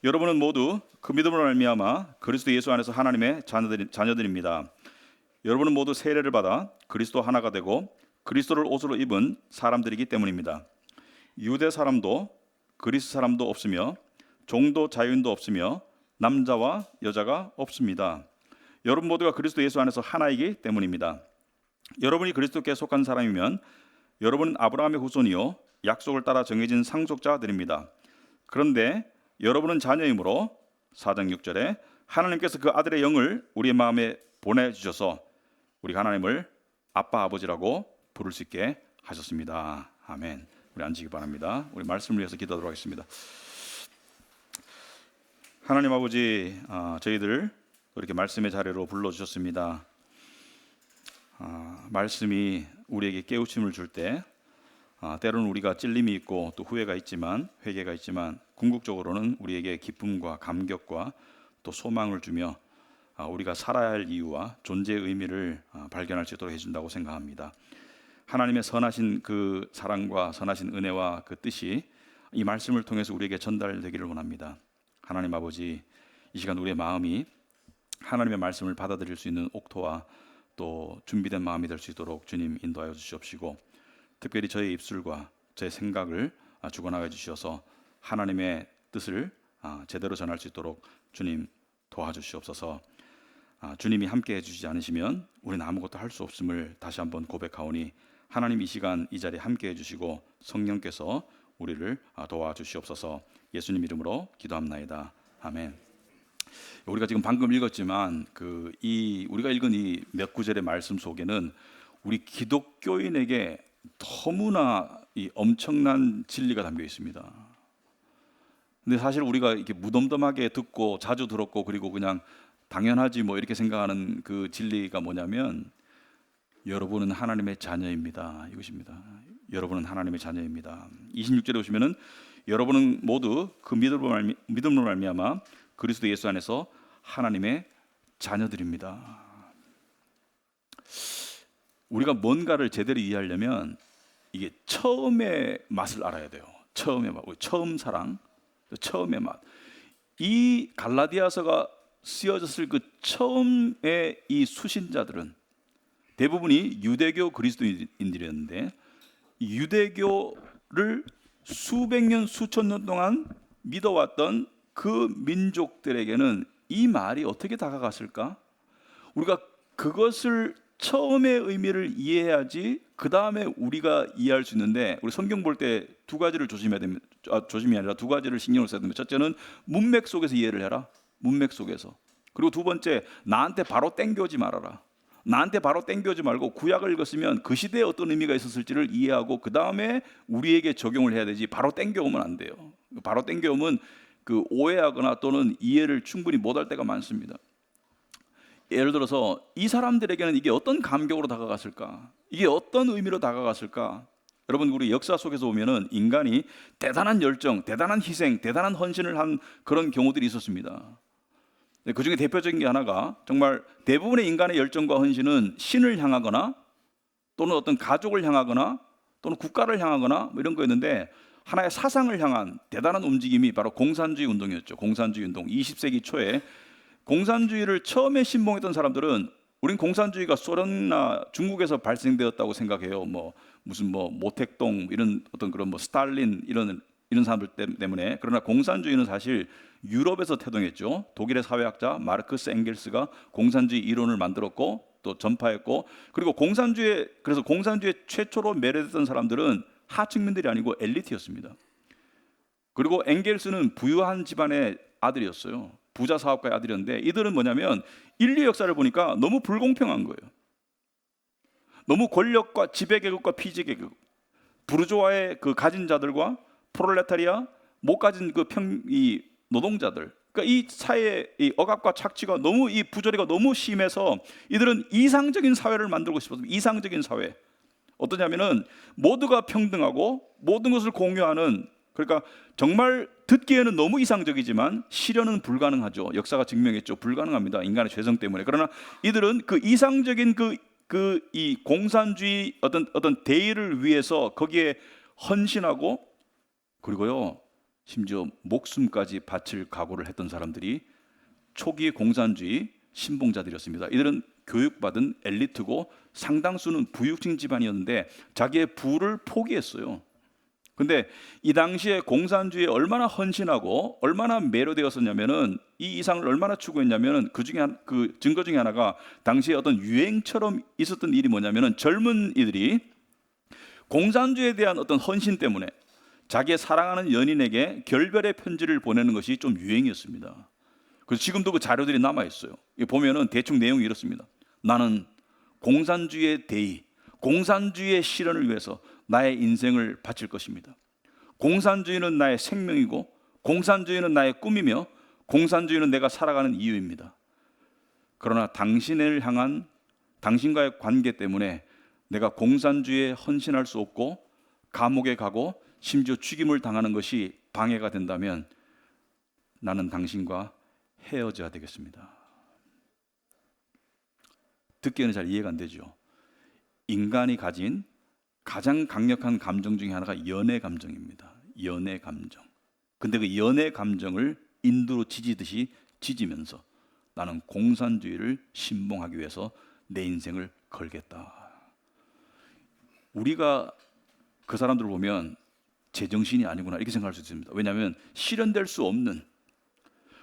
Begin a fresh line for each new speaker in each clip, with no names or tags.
여러분은 모두 그 믿음으로 말미암아 그리스도 예수 안에서 하나님의 자녀들입니다. 여러분은 모두 세례를 받아 그리스도 하나가 되고 그리스도를 옷으로 입은 사람들이기 때문입니다. 유대 사람도 그리스 사람도 없으며 종도 자유인도 없으며 남자와 여자가 없습니다. 여러분 모두가 그리스도 예수 안에서 하나이기 때문입니다. 여러분이 그리스도께 속한 사람이면 여러분은 아브라함의 후손이요 약속을 따라 정해진 상속자들입니다. 그런데 여러분은 자녀이므로 4장 6절에 하나님께서 그 아들의 영을 우리의 마음에 보내주셔서 우리가 하나님을 아빠 아버지라고 부를 수 있게 하셨습니다. 아멘. 우리 앉으기 바랍니다. 우리 말씀을 위해서 기도하도록 하겠습니다. 하나님 아버지, 저희들 이렇게 말씀의 자리로 불러주셨습니다. 말씀이 우리에게 깨우침을 줄 때 때로는 우리가 찔림이 있고 또 후회가 있지만 회개가 있지만 궁극적으로는 우리에게 기쁨과 감격과 또 소망을 주며 우리가 살아야 할 이유와 존재의 의미를 발견할 수 있도록 해준다고 생각합니다. 하나님의 선하신 그 사랑과 선하신 은혜와 그 뜻이 이 말씀을 통해서 우리에게 전달되기를 원합니다. 하나님 아버지, 이 시간 우리의 마음이 하나님의 말씀을 받아들일 수 있는 옥토와 또 준비된 마음이 될 수 있도록 주님 인도하여 주시옵시고, 특별히 저의 입술과 제 생각을 주관하여 주셔서 하나님의 뜻을 제대로 전할 수 있도록 주님 도와주시옵소서. 주님이 함께 해주시지 않으시면 우리는 아무것도 할 수 없음을 다시 한번 고백하오니 하나님 이 시간 이 자리에 함께 해주시고 성령께서 우리를 도와주시옵소서. 예수님 이름으로 기도합나이다. 아멘. 우리가 지금 방금 읽었지만 우리가 읽은 이 몇 구절의 말씀 속에는 우리 기독교인에게 너무나 이 엄청난 진리가 담겨 있습니다. 근데 사실 우리가 이렇게 무덤덤하게 듣고 자주 들었고 그리고 그냥 당연하지 뭐 이렇게 생각하는 그 진리가 뭐냐면 여러분은 하나님의 자녀입니다. 이것입니다. 여러분은 하나님의 자녀입니다. 26절에 보시면은 여러분은 모두 그 믿음으로 말미암아 그리스도 예수 안에서 하나님의 자녀들입니다. 우리가 뭔가를 제대로 이해하려면 이게 처음의 맛을 알아야 돼요. 처음의 맛, 처음 사랑, 처음의 맛. 이 갈라디아서가 쓰여졌을 그 처음의 이 수신자들은 대부분이 유대교 그리스도인들이었는데, 유대교를 수백 년, 수천 년 동안 믿어왔던 그 민족들에게는 이 말이 어떻게 다가갔을까? 우리가 그것을 처음의 의미를 이해해야지 그 다음에 우리가 이해할 수 있는데, 우리 성경 볼 때 두 가지를 조심해야 됩니다. 조심이 아니라 두 가지를 신경을 써야 됩니다. 첫째는 문맥 속에서 이해를 해라. 문맥 속에서. 그리고 두 번째, 나한테 바로 땡겨오지 말아라. 나한테 바로 땡겨오지 말고 구약을 읽었으면 그 시대에 어떤 의미가 있었을지를 이해하고 그 다음에 우리에게 적용을 해야 되지, 바로 땡겨오면 안 돼요. 바로 땡겨오면 그 오해하거나 또는 이해를 충분히 못할 때가 많습니다. 예를 들어서 이 사람들에게는 이게 어떤 감격으로 다가갔을까? 이게 어떤 의미로 다가갔을까? 여러분, 우리 역사 속에서 보면은 인간이 대단한 열정, 대단한 희생, 대단한 헌신을 한 그런 경우들이 있었습니다. 그 중에 대표적인 게 하나가, 정말 대부분의 인간의 열정과 헌신은 신을 향하거나 또는 어떤 가족을 향하거나 또는 국가를 향하거나 뭐 이런 거였는데, 하나의 사상을 향한 대단한 움직임이 바로 공산주의 운동이었죠. 공산주의 운동. 20세기 초에 공산주의를 처음에 신봉했던 사람들은 우린 공산주의가 소련이나 중국에서 발생되었다고 생각해요. 무슨 모택동 이런 어떤 그런 스탈린 이런 사람들 때문에. 그러나 공산주의는 사실 유럽에서 태동했죠. 독일의 사회학자 마르크스 엥겔스가 공산주의 이론을 만들었고 또 전파했고, 그리고 그래서 공산주의에 최초로 매료됐던 사람들은 하층민들이 아니고 엘리트였습니다. 그리고 엥겔스는 부유한 집안의 아들이었어요. 부자 사업가의 아들이었는데, 이들은 뭐냐면 인류 역사를 보니까 너무 불공평한 거예요. 너무 권력과 지배계급과 피지계급, 부르주아의 그 가진 자들과 프롤레타리아, 못 가진 이 노동자들, 그러니까 이 사회의 이 억압과 착취가 너무, 이 부조리가 너무 심해서 이들은 이상적인 사회를 만들고 싶었습니다. 이상적인 사회. 어떠냐면은 모두가 평등하고 모든 것을 공유하는, 그러니까 정말 듣기에는 너무 이상적이지만 실현은 불가능하죠. 역사가 증명했죠. 불가능합니다. 인간의 죄성 때문에. 그러나 이들은 그 이상적인 이 공산주의 어떤 대의를 위해서 거기에 헌신하고, 그리고요 심지어 목숨까지 바칠 각오를 했던 사람들이 초기 공산주의 신봉자들이었습니다. 이들은 교육받은 엘리트고 상당수는 부유층 집안이었는데 자기의 부를 포기했어요. 근데 이 당시에 공산주의에 얼마나 헌신하고 얼마나 매료되었었냐면은, 이 이상을 얼마나 추구했냐면은, 그 증거 중에 하나가 당시에 어떤 유행처럼 있었던 일이 뭐냐면은, 젊은 이들이 공산주의에 대한 어떤 헌신 때문에 자기의 사랑하는 연인에게 결별의 편지를 보내는 것이 좀 유행이었습니다. 그래서 지금도 그 자료들이 남아 있어요. 보면은 대충 내용이 이렇습니다. 나는 공산주의의 대의, 공산주의의 실현을 위해서 나의 인생을 바칠 것입니다. 공산주의는 나의 생명이고 공산주의는 나의 꿈이며 공산주의는 내가 살아가는 이유입니다. 그러나 당신을 향한 당신과의 관계 때문에 내가 공산주의에 헌신할 수 없고 감옥에 가고 심지어 죽임을 당하는 것이 방해가 된다면 나는 당신과 헤어져야 되겠습니다. 듣기에는 잘 이해가 안 되죠. 인간이 가진 가장 강력한 감정 중에 하나가 연애 감정입니다. 연애 감정. 근데 그 연애 감정을 인두로 지지듯이 지지면서 나는 공산주의를 신봉하기 위해서 내 인생을 걸겠다. 우리가 그 사람들을 보면 제정신이 아니구나 이렇게 생각할 수 있습니다. 왜냐하면 실현될 수 없는,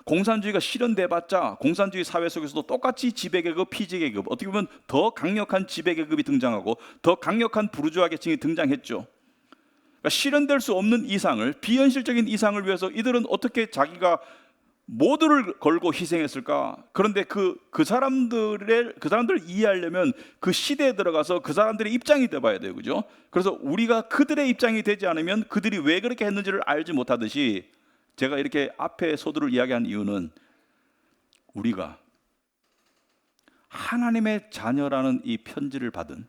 공산주의가 실현돼봤자 공산주의 사회 속에서도 똑같이 지배계급, 피지계급, 어떻게 보면 더 강력한 지배계급이 등장하고 더 강력한 부르주아 계층이 등장했죠. 그러니까 실현될 수 없는 이상을, 비현실적인 이상을 위해서 이들은 어떻게 자기가 모두를 걸고 희생했을까? 그런데 그 사람들을 이해하려면 그 시대에 들어가서 그 사람들의 입장이 돼봐야 돼요, 그죠? 그래서 우리가 그들의 입장이 되지 않으면 그들이 왜 그렇게 했는지를 알지 못하듯이, 제가 이렇게 앞에 서두를 이야기한 이유는 우리가 하나님의 자녀라는 이 편지를 받은,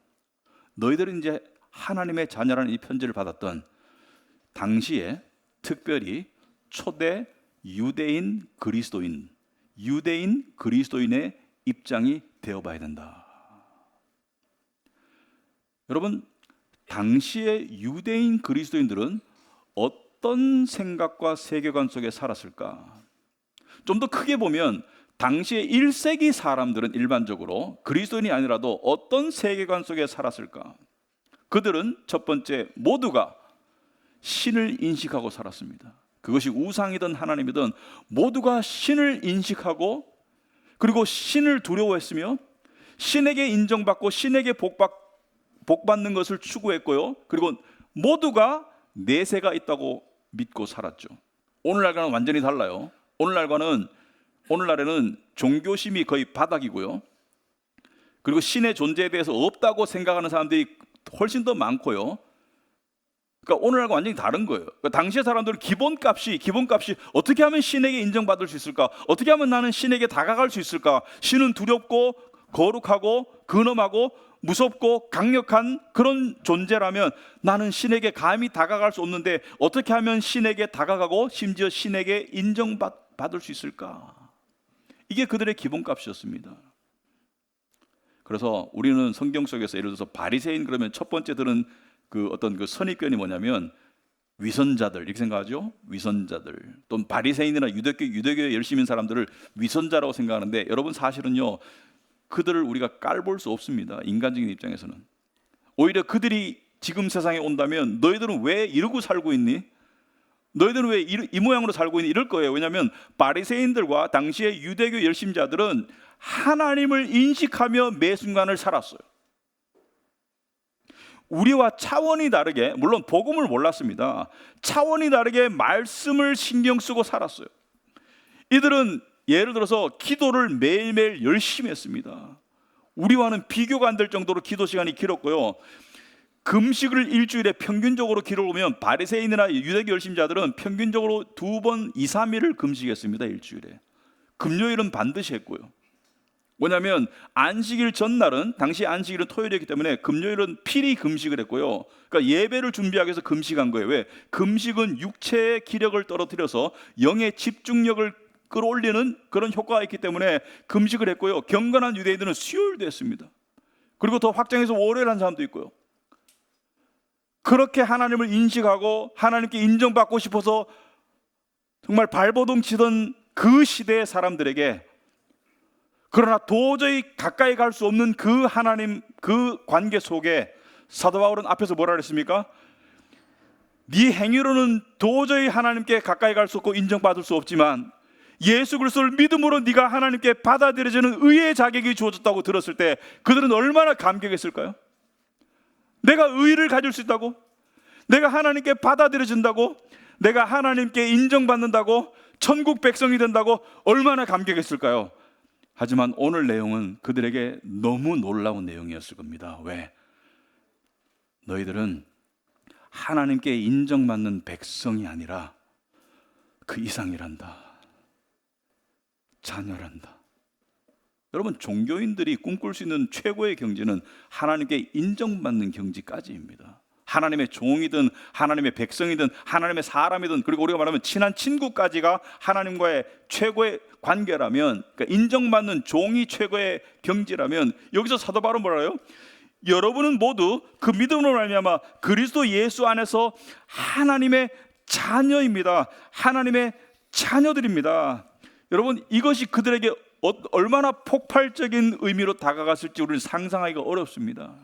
너희들은 이제 하나님의 자녀라는 이 편지를 받았던 당시에 특별히 초대 유대인 그리스도인의 입장이 되어봐야 된다. 여러분, 당시의 유대인 그리스도인들은 어떤 생각과 세계관 속에 살았을까? 좀 더 크게 보면 당시의 1세기 사람들은 일반적으로 그리스도인이 아니라도 어떤 세계관 속에 살았을까? 그들은 첫 번째, 모두가 신을 인식하고 살았습니다. 그것이 우상이든 하나님이든 모두가 신을 인식하고, 그리고 신을 두려워했으며 신에게 인정받고 신에게 복받는 것을 추구했고요. 그리고 모두가 내세가 있다고 믿고 살았죠. 오늘날과는 완전히 달라요. 오늘날에는 종교심이 거의 바닥이고요. 그리고 신의 존재에 대해서 없다고 생각하는 사람들이 훨씬 더 많고요. 그러니까 오늘날과 완전히 다른 거예요. 그러니까 당시의 사람들은 기본값이 어떻게 하면 신에게 인정받을 수 있을까? 어떻게 하면 나는 신에게 다가갈 수 있을까? 신은 두렵고 거룩하고 근엄하고 무섭고 강력한 그런 존재라면 나는 신에게 감히 다가갈 수 없는데 어떻게 하면 신에게 다가가고 심지어 신에게 인정받을 수 있을까? 이게 그들의 기본값이었습니다. 그래서 우리는 성경 속에서 예를 들어서 바리새인 그러면 첫 번째 들은 그 어떤 그 선입견이 뭐냐면 위선자들 이렇게 생각하죠. 위선자들, 또는 바리새인이나 유대교에 열심인 사람들을 위선자라고 생각하는데, 여러분 사실은요, 그들을 우리가 깔볼 수 없습니다. 인간적인 입장에서는. 오히려 그들이 지금 세상에 온다면 너희들은 왜 이러고 살고 있니? 너희들은 왜 이 모양으로 살고 있니? 이럴 거예요. 왜냐하면 바리새인들과 당시의 유대교 열심자들은 하나님을 인식하며 매 순간을 살았어요. 우리와 차원이 다르게, 물론 복음을 몰랐습니다. 차원이 다르게 말씀을 신경 쓰고 살았어요. 이들은 예를 들어서 기도를 매일매일 열심히 했습니다. 우리와는 비교가 안 될 정도로 기도 시간이 길었고요. 금식을 일주일에 평균적으로 기록하면 바리새인이나 유대교 열심자들은 평균적으로 2번 2, 3일을 금식했습니다. 일주일에. 금요일은 반드시 했고요. 왜냐하면 안식일 전날은, 당시 안식일은 토요일이었기 때문에 금요일은 필히 금식을 했고요. 그러니까 예배를 준비하기 위해서 금식한 거예요. 왜? 금식은 육체의 기력을 떨어뜨려서 영의 집중력을 끌어올리는 그런 효과가 있기 때문에 금식을 했고요. 경건한 유대인들은 수요일도 했습니다. 그리고 더 확장해서 월요일 한 사람도 있고요. 그렇게 하나님을 인식하고 하나님께 인정받고 싶어서 정말 발버둥 치던 그 시대의 사람들에게, 그러나 도저히 가까이 갈 수 없는 그 하나님, 그 관계 속에 사도 바울은 앞에서 뭐라 그랬습니까? 네 행위로는 도저히 하나님께 가까이 갈 수 없고 인정받을 수 없지만 예수 그리스도를 믿음으로 네가 하나님께 받아들여지는 의의 자격이 주어졌다고 들었을 때 그들은 얼마나 감격했을까요? 내가 의를 가질 수 있다고? 내가 하나님께 받아들여진다고? 내가 하나님께 인정받는다고? 천국 백성이 된다고? 얼마나 감격했을까요? 하지만 오늘 내용은 그들에게 너무 놀라운 내용이었을 겁니다. 왜? 너희들은 하나님께 인정받는 백성이 아니라 그 이상이란다. 자녀란다. 여러분, 종교인들이 꿈꿀 수 있는 최고의 경지는 하나님께 인정받는 경지까지입니다. 하나님의 종이든 하나님의 백성이든 하나님의 사람이든, 그리고 우리가 말하면 친한 친구까지가 하나님과의 최고의 관계라면, 그러니까 인정받는 종이 최고의 경지라면, 여기서 사도 바울은 뭐라요? 여러분은 모두 그 믿음으로 말미암아 그리스도 예수 안에서 하나님의 자녀입니다. 하나님의 자녀들입니다. 여러분, 이것이 그들에게 얼마나 폭발적인 의미로 다가갔을지 우리는 상상하기가 어렵습니다.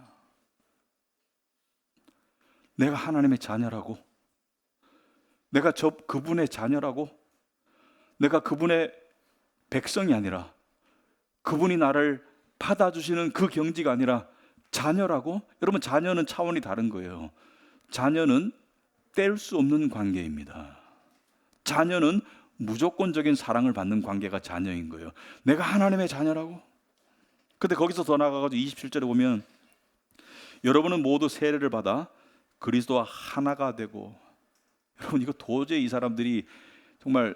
내가 하나님의 자녀라고, 내가 그분의 자녀라고, 내가 그분의 백성이 아니라 그분이 나를 받아주시는 그 경지가 아니라 자녀라고? 여러분, 자녀는 차원이 다른 거예요. 자녀는 뗄 수 없는 관계입니다. 자녀는 무조건적인 사랑을 받는 관계가 자녀인 거예요. 내가 하나님의 자녀라고? 근데 거기서 더 나아가가지고 27절에 보면 여러분은 모두 세례를 받아 그리스도와 하나가 되고, 여러분, 이거 도저히 이 사람들이 정말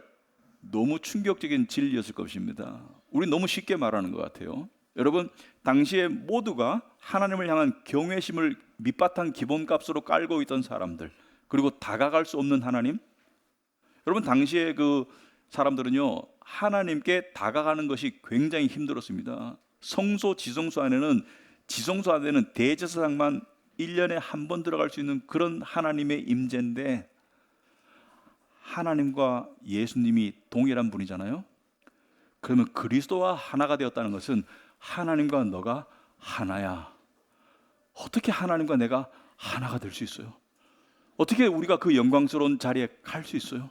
너무 충격적인 진리였을 것입니다. 우리 너무 쉽게 말하는 것 같아요. 여러분, 당시에 모두가 하나님을 향한 경외심을 밑바탕 기본값으로 깔고 있던 사람들, 그리고 다가갈 수 없는 하나님. 여러분, 당시에 그 사람들은요, 하나님께 다가가는 것이 굉장히 힘들었습니다. 성소 지성소 안에는 대제사장만 1년에 한 번 들어갈 수 있는 그런 하나님의 임재인데, 하나님과 예수님이 동일한 분이잖아요. 그러면 그리스도와 하나가 되었다는 것은 하나님과 너가 하나야. 어떻게 하나님과 내가 하나가 될 수 있어요? 어떻게 우리가 그 영광스러운 자리에 갈 수 있어요?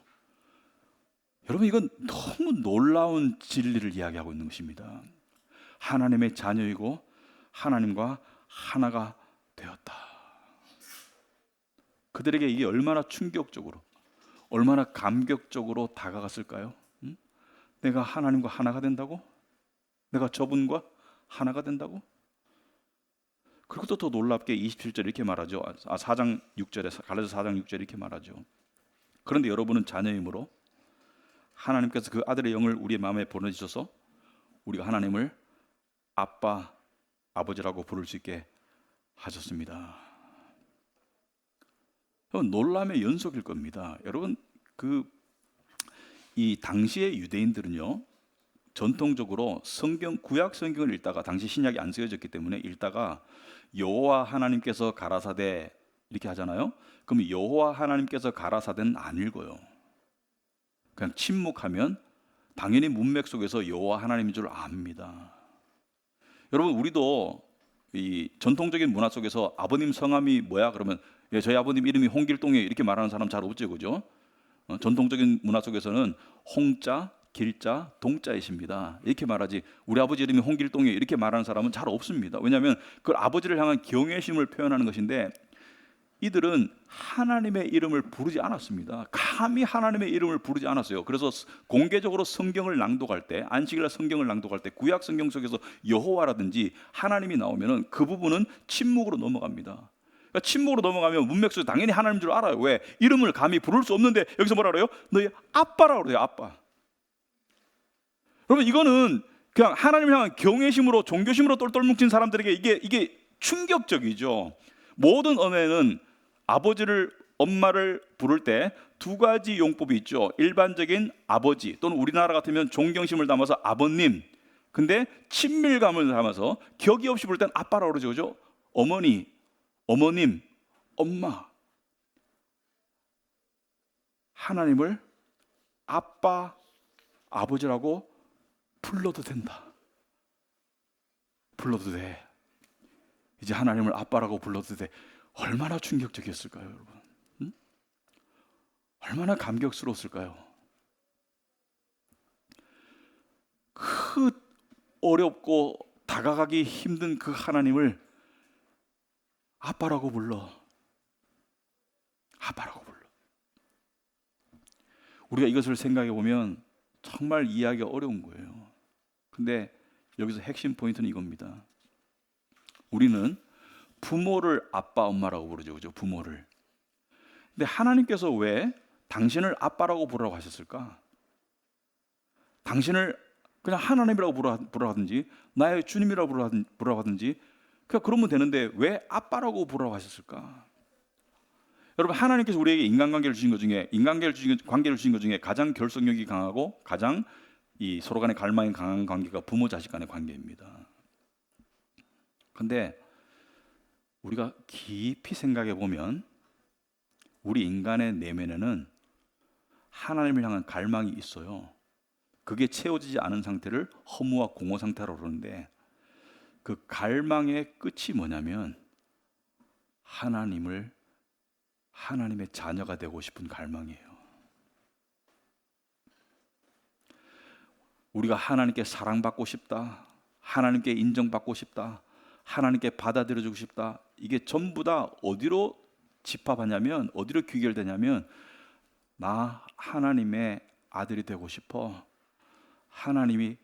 여러분, 이건 너무 놀라운 진리를 이야기하고 있는 것입니다. 하나님의 자녀이고 하나님과 하나가 되었다. 그들에게 이게 얼마나 충격적으로, 얼마나 감격적으로 다가갔을까요? 내가 하나님과 하나가 된다고? 내가 저분과 하나가 된다고? 그리고 또 더 놀랍게 27절 이렇게 말하죠. 4장 6절에, 갈라디아서 4장 6절에 이렇게 말하죠. 그런데 여러분은 자녀이므로 하나님께서 그 아들의 영을 우리의 마음에 보내주셔서 우리가 하나님을 아빠, 아버지라고 부를 수 있게 하셨습니다. 놀람의 연속일 겁니다. 여러분, 이 당시의 유대인들은요, 전통적으로 구약 성경을 읽다가, 당시 신약이 안 쓰여졌기 때문에 읽다가 여호와 하나님께서 가라사대 이렇게 하잖아요. 그럼 여호와 하나님께서 가라사대는 안 읽어요. 그냥 침묵하면 당연히 문맥 속에서 여호와 하나님인 줄 압니다. 여러분, 우리도 이 전통적인 문화 속에서 아버님 성함이 뭐야? 그러면 저희 아버님 이름이 홍길동이에요, 이렇게 말하는 사람 잘 없죠, 그죠? 전통적인 문화 속에서는 홍자, 길자, 동자이십니다, 이렇게 말하지 우리 아버지 이름이 홍길동이에요 이렇게 말하는 사람은 잘 없습니다. 왜냐하면 그 아버지를 향한 경외심을 표현하는 것인데, 이들은 하나님의 이름을 부르지 않았습니다. 감히 하나님의 이름을 부르지 않았어요. 그래서 공개적으로 성경을 낭독할 때, 안식일날 성경을 낭독할 때 구약 성경 속에서 여호와라든지 하나님이 나오면은 그 부분은 침묵으로 넘어갑니다. 그러니까 침묵으로 넘어가면 문맥 속에서 당연히 하나님인 줄 알아요. 왜? 이름을 감히 부를 수 없는데 여기서 뭐라 그래요? 너희 아빠라고 그래요. 아빠. 여러분, 이거는 그냥 하나님을 향한 경외심으로, 종교심으로 똘똘 뭉친 사람들에게 이게 충격적이죠. 모든 언어에는 아버지를, 엄마를 부를 때 두 가지 용법이 있죠. 일반적인 아버지, 또는 우리나라 같으면 존경심을 담아서 아버님. 근데 친밀감을 담아서 격이 없이 부를 땐 아빠라고 그러죠, 그죠? 어머니, 어머님, 엄마. 하나님을 아빠, 아버지라고 불러도 된다. 불러도 돼. 이제 하나님을 아빠라고 불러도 돼. 얼마나 충격적이었을까요, 여러분? 응? 얼마나 감격스러웠을까요? 그 어렵고 다가가기 힘든 그 하나님을 아빠라고 불러. 아빠라고 불러. 우리가 이것을 생각해 보면 정말 이해하기가 어려운 거예요. 근데 여기서 핵심 포인트는 이겁니다. 우리는 부모를 아빠, 엄마라고 부르죠. 그죠? 부모를. 근데 하나님께서 왜 당신을 아빠라고 부르라고 하셨을까? 당신을 그냥 하나님이라고 부르라 하든지 나의 주님이라고 부르라고 하든지 그냥 그러면 되는데 왜 아빠라고 부르라고 하셨을까? 여러분, 하나님께서 우리에게 인간관계를 주신 것 중에 관계를 주신 것 중에 가장 결속력이 강하고 가장 이 서로 간의 갈망이 강한 관계가 부모 자식 간의 관계입니다. 근데 우리가 깊이 생각해 보면 우리 인간의 내면에는 하나님을 향한 갈망이 있어요. 그게 채워지지 않은 상태를 허무와 공허 상태라고 그러는데 그 갈망의 끝이 뭐냐면 하나님의 자녀가 되고 싶은 갈망이에요. 우리가 하나님께 사랑받고 싶다, 하나님께 인정받고 싶다, 하나님께 받아들여주고 싶다. 이게 전부 다 어디로 집합하냐면, 어디로 귀결되냐면 나 하나님의 아들이 되고 싶어, 하나님의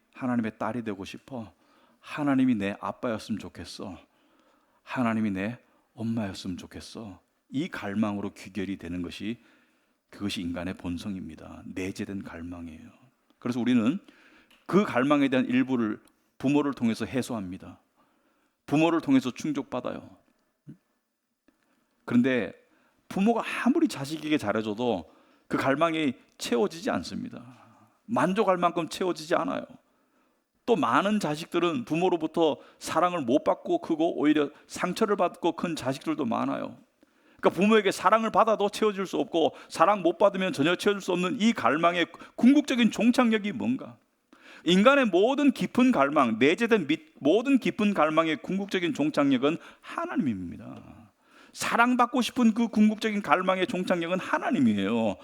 딸이 되고 싶어, 하나님이 내 아빠였으면 좋겠어, 하나님이 내 엄마였으면 좋겠어. 이 갈망으로 귀결이 되는 그것이 인간의 본성입니다. 내재된 갈망이에요. 그래서 우리는 그 갈망에 대한 일부를 부모를 통해서 해소합니다. 부모를 통해서 충족받아요. 그런데 부모가 아무리 자식에게 잘해줘도 그 갈망이 채워지지 않습니다. 만족할 만큼 채워지지 않아요. 또 많은 자식들은 부모로부터 사랑을 못 받고 크고 오히려 상처를 받고 큰 자식들도 많아요. 그러니까 부모에게 사랑을 받아도 채워줄 수 없고 사랑 못 받으면 전혀 채워줄 수 없는 이 갈망의 궁극적인 종착역이 뭔가? 인간의 모든 깊은 갈망, 내재된 모든 깊은 갈망의 궁극적인 종착역은 하나님입니다. 사랑받고 싶은 그 궁극적인 갈망의 종착역은 하나님이에요.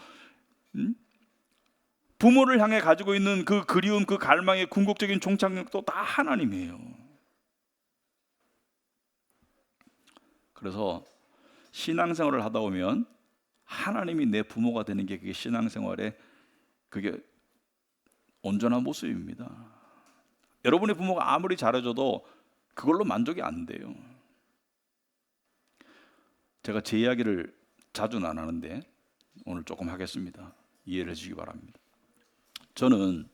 부모를 향해 가지고 있는 그 그리움, 그 갈망의 궁극적인 종착역도 다 하나님이에요. 그래서 신앙생활을 하다 보면 하나님이 내 부모가 되는 게 그게 신앙생활의 그게 온전한 모습입니다. 여러분의 부모가 아무리 잘해줘도 그걸로 만족이 안 돼요. 제가 제 이야기를 자주는 안 하는데 오늘 조금 하겠습니다. 이해를 해주시기 바랍니다. 저는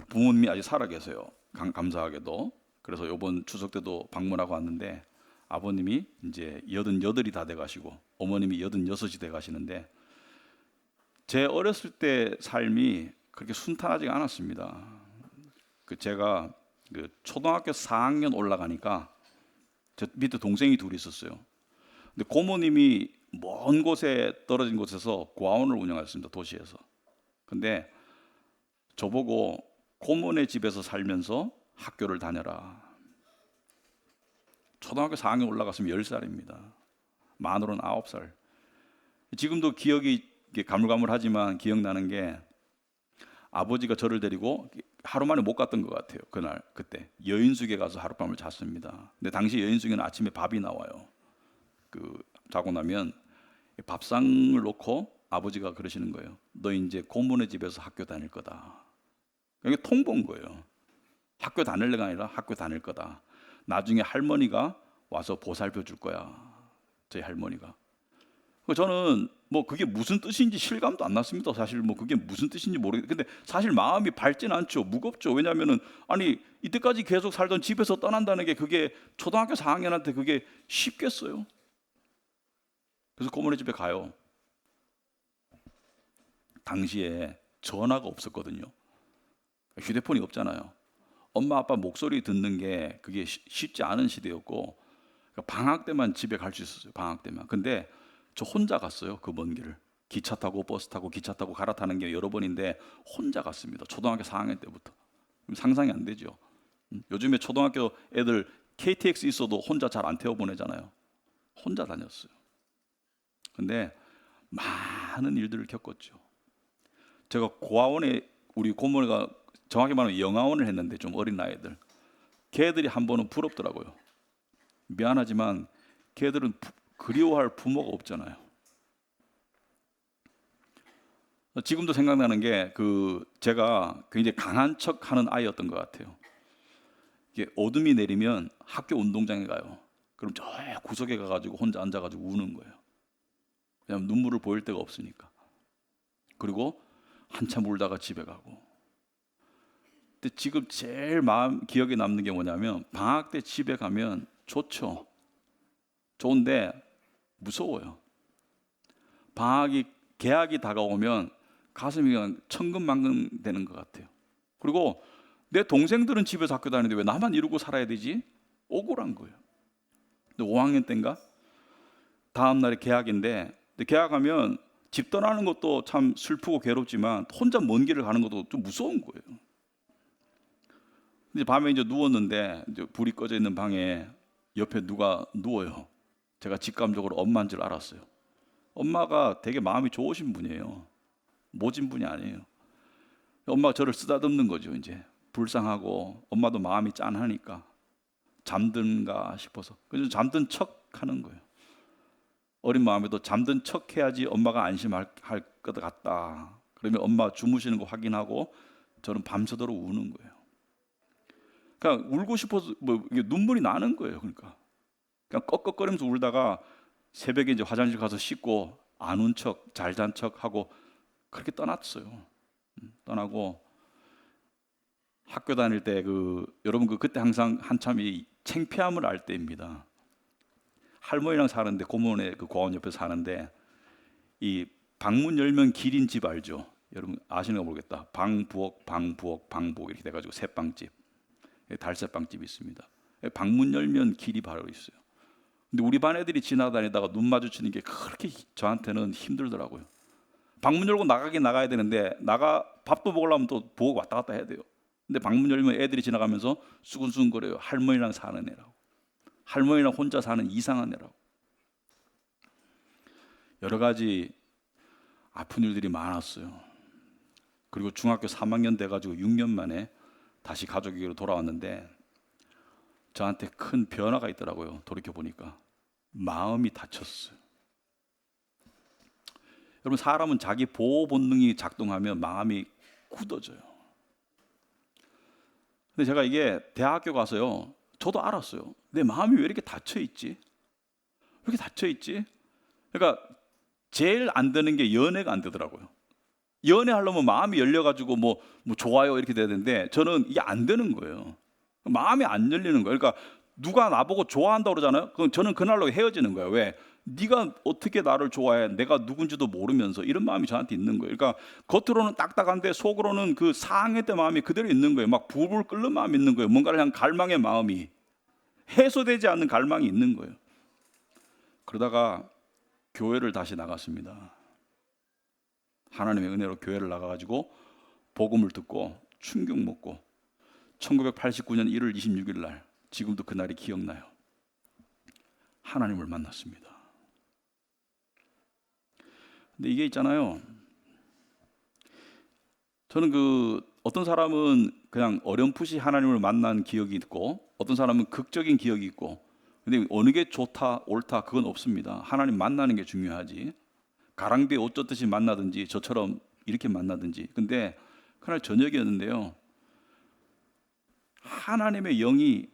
부모님이 아직 살아 계세요. 감사하게도. 그래서 이번 추석 때도 방문하고 왔는데 아버님이 이제 88이 다 돼가시고 어머님이 86이 돼가시는데 제 어렸을 때 삶이 그렇게 순탄하지가 않았습니다. 제가 초등학교 4학년 올라가니까 저 밑에 동생이 둘이 있었어요. 근데 고모님이 먼 곳에 떨어진 곳에서 고아원을 운영했습니다. 도시에서. 근데 저보고 고모네 집에서 살면서 학교를 다녀라. 초등학교 4학년 올라갔으면 10살입니다. 만으로는 9살. 지금도 기억이 가물가물하지만 기억나는 게 아버지가 저를 데리고 하루 만에 못 갔던 것 같아요. 그때 여인숙에 가서 하룻밤을 잤습니다. 근데 당시 여인숙에는 아침에 밥이 나와요. 자고 나면 밥상을 놓고 아버지가 그러시는 거예요. 너 이제 고모네 집에서 학교 다닐 거다. 이게 통보인 거예요. 학교 다닐래가 아니라 학교 다닐 거다. 나중에 할머니가 와서 보살펴 줄 거야. 저희 할머니가. 저는 그게 무슨 뜻인지 실감도 안 났습니다. 사실 그게 무슨 뜻인지 모르겠는데 근데 사실 마음이 밝진 않죠. 무겁죠. 왜냐하면은 이때까지 계속 살던 집에서 떠난다는 게 그게 초등학교 4학년한테 그게 쉽겠어요. 그래서 고모네 집에 가요. 당시에 전화가 없었거든요. 휴대폰이 없잖아요. 엄마 아빠 목소리 듣는 게 그게 쉽지 않은 시대였고 방학 때만 집에 갈 수 있었어요. 방학 때만. 근데 저 혼자 갔어요. 그 먼 길을. 기차 타고 버스 타고 기차 타고 갈아타는 게 여러 번인데 혼자 갔습니다. 초등학교 4학년 때부터. 상상이 안 되죠. 요즘에 초등학교 애들 KTX 있어도 혼자 잘 안 태워 보내잖아요. 혼자 다녔어요. 근데 많은 일들을 겪었죠. 제가 고아원에 우리 고모가 정확히 말하면 영아원을 했는데 좀 어린 아이들. 걔들이 한 번은 부럽더라고요. 미안하지만 걔들은 그리워할 부모가 없잖아요. 지금도 생각나는 게 제가 굉장히 강한 척하는 아이였던 것 같아요. 이게 어둠이 내리면 학교 운동장에 가요. 그럼 저 구석에 가가지고 혼자 앉아가지고 우는 거예요. 왜냐하면 눈물을 보일 데가 없으니까. 그리고 한참 울다가 집에 가고. 근데 지금 제일 기억에 남는 게 뭐냐면 방학 때 집에 가면 좋죠. 좋은데 무서워요. 개학이 다가오면 가슴이 그냥 천근만근 되는 것 같아요. 그리고 내 동생들은 집에서 학교 다니는데 왜 나만 이러고 살아야 되지? 억울한 거예요. 근데 5학년 때인가? 다음 날에 개학인데 개학하면 집 떠나는 것도 참 슬프고 괴롭지만 혼자 먼 길을 가는 것도 좀 무서운 거예요. 이제 밤에 이제 누웠는데 이제 불이 꺼져 있는 방에 옆에 누가 누워요. 제가 직감적으로 엄마인 줄 알았어요. 엄마가 되게 마음이 좋으신 분이에요. 모진 분이 아니에요. 엄마가 저를 쓰다듬는 거죠. 이제 불쌍하고 엄마도 마음이 짠하니까 잠든가 싶어서 그래서 잠든 척 하는 거예요. 어린 마음에도 잠든 척 해야지 엄마가 안심할 것 같다. 그러면 엄마 주무시는 거 확인하고 저는 밤새도록 우는 거예요. 그냥 울고 싶어서 이게 눈물이 나는 거예요. 그러니까 그냥 꺽꺽거리면서 울다가 새벽에 이제 화장실 가서 씻고 안 운 척, 잘 잔 척 하고 그렇게 떠났어요. 떠나고 학교 다닐 때 여러분 그때 항상 한참 이 창피함을 알 때입니다. 할머니랑 사는데 고모네 고아원 옆에 사는데 이 방문 열면 길인 집 알죠? 여러분 아시는 거 모르겠다. 방부엌 이렇게 돼가지고 새빵집, 달새빵집이 있습니다. 방문 열면 길이 바로 있어요. 근데 우리 반 애들이 지나다니다가 눈 마주치는 게 그렇게 저한테는 힘들더라고요. 방문 열고 나가야 되는데 밥도 먹으려면 또 부엌 왔다 갔다 해야 돼요. 근데 방문 열면 애들이 지나가면서 수근수근거려요. 할머니랑 사는 애라고. 할머니랑 혼자 사는 이상한 애라고. 여러 가지 아픈 일들이 많았어요. 그리고 중학교 3학년 돼가지고 6년 만에 다시 가족에게로 돌아왔는데 저한테 큰 변화가 있더라고요. 돌이켜보니까 마음이 다쳤어요. 여러분 사람은 자기 보호 본능이 작동하면 마음이 굳어져요. 근데 제가 이게 대학교 가서요, 저도 알았어요. 내 마음이 왜 이렇게 닫혀 있지? 왜 이렇게 닫혀 있지? 그러니까 제일 안 되는 게 연애가 안 되더라고요. 연애하려면 마음이 열려가지고 뭐 좋아요 이렇게 돼야 되는데 저는 이게 안 되는 거예요. 마음이 안 열리는 거예요. 그러니까 누가 나보고 좋아한다고 그러잖아요. 그럼 저는 그날로 헤어지는 거예요. 왜? 네가 어떻게 나를 좋아해? 내가 누군지도 모르면서 이런 마음이 저한테 있는 거예요. 그러니까 겉으로는 딱딱한데 속으로는 그 4학년 때 마음이 그대로 있는 거예요. 막 불불 끓는 마음이 있는 거예요. 뭔가를 향한 갈망의 마음이 해소되지 않는 갈망이 있는 거예요. 그러다가 교회를 다시 나갔습니다. 하나님의 은혜로 교회를 나가가지고 복음을 듣고 충격 먹고 1989년 1월 26일 날 지금도 그날이 기억나요. 하나님을 만났습니다. 근데 이게 있잖아요. 저는 어떤 사람은 그냥 어렴풋이 하나님을 만난 기억이 있고 어떤 사람은 극적인 기억이 있고 근데 어느 게 좋다 옳다 그건 없습니다. 하나님 만나는 게 중요하지. 가랑비에 옷 젖듯이 만나든지 저처럼 이렇게 만나든지. 근데 그날 저녁이었는데요. 하나님의 영이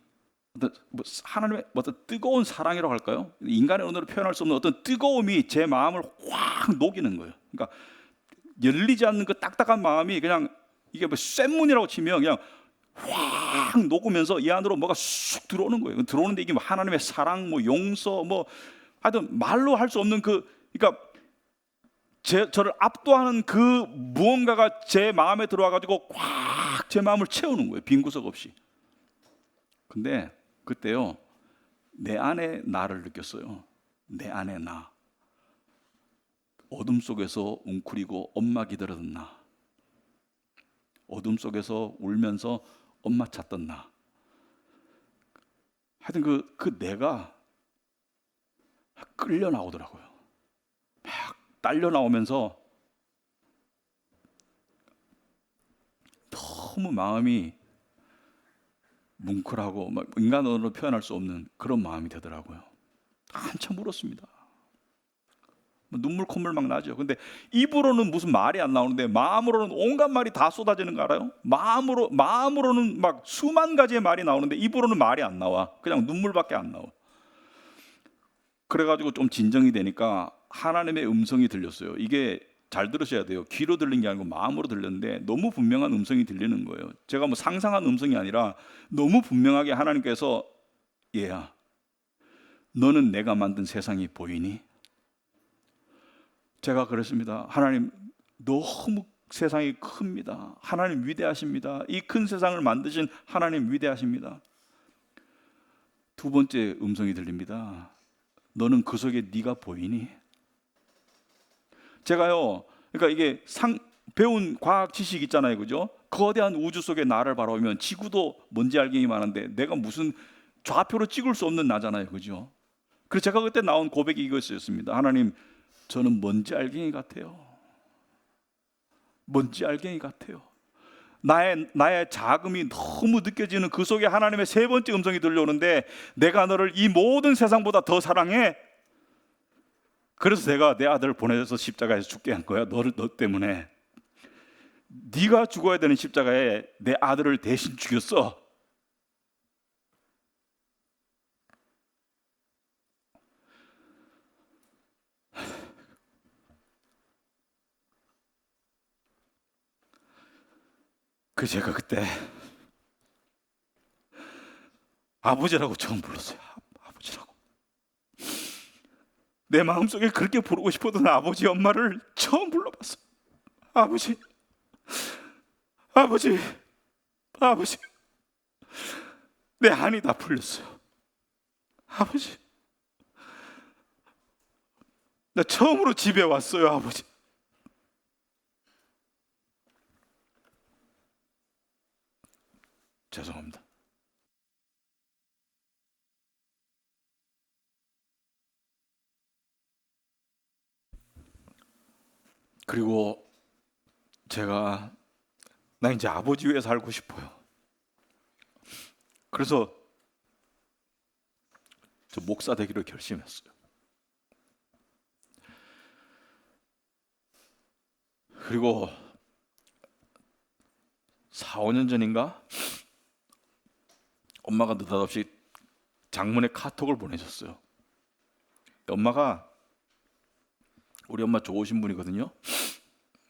하나님의 어떤 뜨거운 사랑이라고 할까요? 인간의 언어로 표현할 수 없는 어떤 뜨거움이 제 마음을 확 녹이는 거예요. 그러니까 열리지 않는 그 딱딱한 마음이 그냥 이게 쇳문이라고 치면 그냥 확 녹으면서 이 안으로 뭐가 쑥 들어오는 거예요. 들어오는데 이게 하나님의 사랑, 용서, 하여튼 말로 할 수 없는 그러니까 저를 압도하는 그 무언가가 제 마음에 들어와가지고 꽉 제 마음을 채우는 거예요. 빈 구석 없이. 근데 그때요, 내 안에 나를 느꼈어요. 내 안에 나. 어둠 속에서 웅크리고 엄마 기다리던 나, 어둠 속에서 울면서 엄마 찾던 나, 하여튼 그 내가 끌려 나오더라고요. 막 딸려 나오면서 너무 마음이 뭉클하고 막 인간어로 표현할 수 없는 그런 마음이 되더라고요. 한참 울었습니다. 눈물 콧물 막 나죠. 근데 입으로는 무슨 말이 안 나오는데 마음으로는 온갖 말이 다 쏟아지는 거 알아요? 마음으로는 막 수만 가지의 말이 나오는데 입으로는 말이 안 나와. 그냥 눈물밖에 안 나와. 그래가지고 좀 진정이 되니까 하나님의 음성이 들렸어요. 이게 잘 들으셔야 돼요. 귀로 들린 게 아니고 마음으로 들렸는데 너무 분명한 음성이 들리는 거예요. 제가 뭐 상상한 음성이 아니라 너무 분명하게 하나님께서, 얘야, 너는 내가 만든 세상이 보이니? 제가 그랬습니다. 하나님, 너무 세상이 큽니다. 하나님 위대하십니다. 이 큰 세상을 만드신 하나님 위대하십니다. 두 번째 음성이 들립니다. 너는 그 속에 네가 보이니? 제가요, 그러니까 이게 배운 과학 지식 있잖아요, 그죠? 거대한 우주 속에 나를 바라보면 지구도 먼지 알갱이 많은데 내가 무슨 좌표로 찍을 수 없는 나잖아요, 그죠? 그래서 제가 그때 나온 고백이 이것이었습니다. 하나님, 저는 먼지 알갱이 같아요. 먼지 알갱이 같아요. 나의 자금이 너무 느껴지는 그 속에 하나님의 세 번째 음성이 들려오는데, 내가 너를 이 모든 세상보다 더 사랑해. 그래서 내가 내 아들을 보내서 십자가에서 죽게 한 거야. 너 때문에. 네가 죽어야 되는 십자가에 내 아들을 대신 죽였어. 제가 그때 아버지라고 처음 불렀어요. 아버지라고. 내 마음속에 그렇게 부르고 싶었던 아버지, 엄마를 처음 불러봤어. 아버지, 아버지, 아버지. 내 한이 다 풀렸어요. 아버지, 나 처음으로 집에 왔어요. 아버지. 죄송합니다. 그리고 제가 나 이제 아버지 위에 살고 싶어요. 그래서 저 목사 되기로 결심했어요. 그리고 4, 5년 전인가 엄마가 느닷없이 장문의 카톡을 보내셨어요. 엄마가, 우리 엄마 좋으신 분이거든요.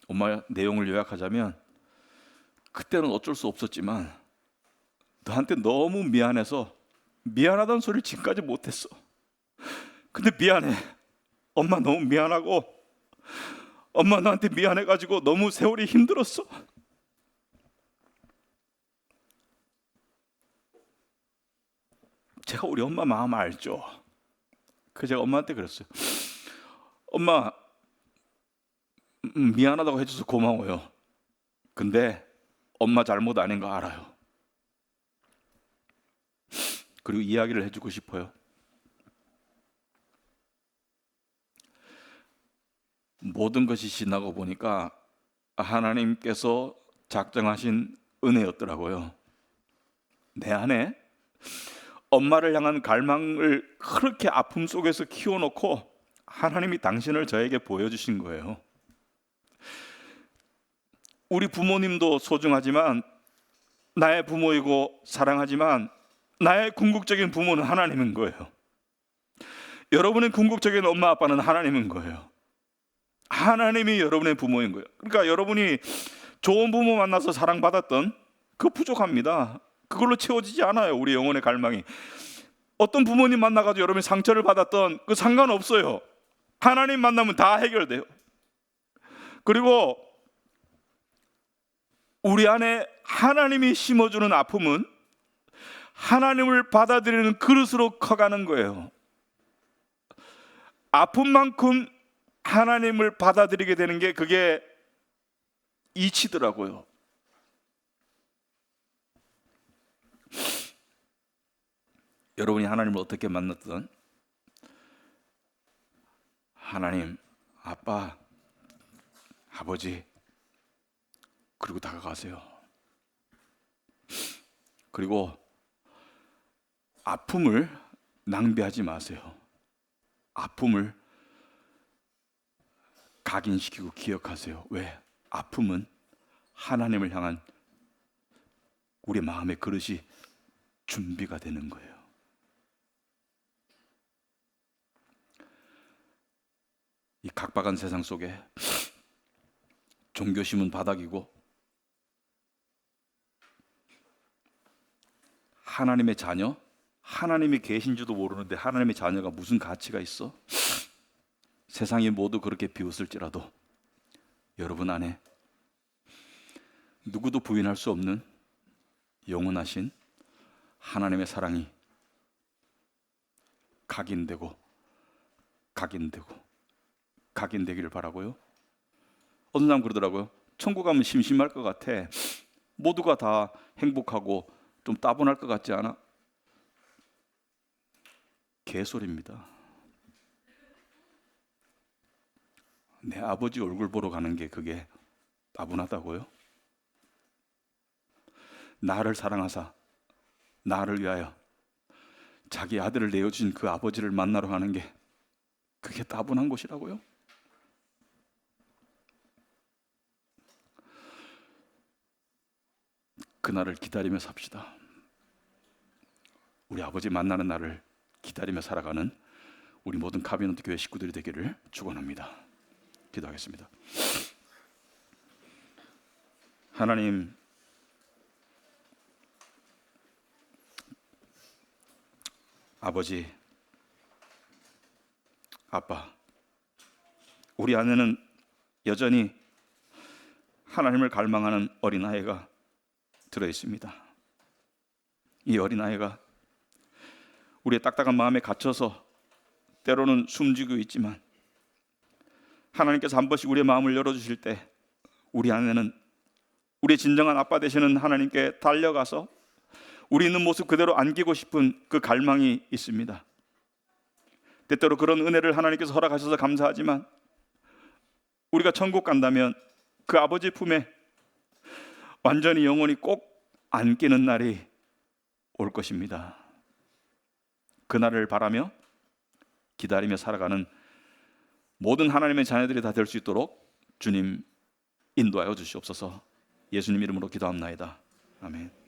엄마 내용을 요약하자면, 그때는 어쩔 수 없었지만 너한테 너무 미안해서 미안하다는 소리를 지금까지 못했어. 근데 미안해. 엄마 너무 미안하고, 엄마 나한테 미안해가지고 너무 세월이 힘들었어. 제가 우리 엄마 마음 알죠. 제가 엄마한테 그랬어요. 엄마, 미안하다고 해줘서 고마워요. 근데 엄마 잘못 아닌 거 알아요. 그리고 이야기를 해주고 싶어요. 모든 것이 지나고 보니까 하나님께서 작정하신 은혜였더라고요. 내 안에 엄마를 향한 갈망을 그렇게 아픔 속에서 키워놓고 하나님이 당신을 저에게 보여주신 거예요. 우리 부모님도 소중하지만, 나의 부모이고 사랑하지만 나의 궁극적인 부모는 하나님인 거예요. 여러분의 궁극적인 엄마 아빠는 하나님인 거예요. 하나님이 여러분의 부모인 거예요. 그러니까 여러분이 좋은 부모 만나서 사랑받았던 그거 부족합니다. 그걸로 채워지지 않아요. 우리 영혼의 갈망이. 어떤 부모님 만나가지고 여러분이 상처를 받았던 그 상관없어요. 하나님 만나면 다 해결돼요. 그리고 우리 안에 하나님이 심어주는 아픔은 하나님을 받아들이는 그릇으로 커가는 거예요. 아픈 만큼 하나님을 받아들이게 되는 게 그게 이치더라고요. 여러분이 하나님을 어떻게 만났든 하나님, 아빠, 아버지, 그리고 다가가세요. 그리고 아픔을 낭비하지 마세요. 아픔을 각인시키고 기억하세요. 왜? 아픔은 하나님을 향한 우리 마음의 그릇이 준비가 되는 거예요. 이 각박한 세상 속에 종교심은 바닥이고 하나님의 자녀, 하나님이 계신 줄도 모르는데 하나님의 자녀가 무슨 가치가 있어? 세상이 모두 그렇게 비웃을지라도 여러분 안에 누구도 부인할 수 없는 영원하신 하나님의 사랑이 각인되고 각인되기를 바라고요. 어떤 사람 그러더라고요. 천국 가면 심심할 것 같아. 모두가 다 행복하고 좀 따분할 것 같지 않아? 개소리입니다. 내 아버지 얼굴 보러 가는 게 그게 따분하다고요? 나를 사랑하사 나를 위하여 자기 아들을 내어주신 그 아버지를 만나러 가는 게 그게 따분한 것이라고요? 그날을 기다리며 삽시다. 우리 아버지 만나는 날을 기다리며 살아가는 우리 모든 카비넌트 교회 식구들이 되기를 축원합니다. 기도하겠습니다. 하나님, 아버지, 아빠, 우리 안에는 여전히 하나님을 갈망하는 어린아이가 들어있습니다. 이 어린아이가 우리의 딱딱한 마음에 갇혀서 때로는 숨지고 있지만 하나님께서 한 번씩 우리의 마음을 열어주실 때 우리 안에는 우리의 진정한 아빠 되시는 하나님께 달려가서 우리 있는 모습 그대로 안기고 싶은 그 갈망이 있습니다. 때때로 그런 은혜를 하나님께서 허락하셔서 감사하지만 우리가 천국 간다면 그 아버지 품에 완전히 영원히 꼭 안기는 날이 올 것입니다. 그날을 바라며 기다리며 살아가는 모든 하나님의 자녀들이 다 될 수 있도록 주님 인도하여 주시옵소서. 예수님 이름으로 기도합나이다. 아멘.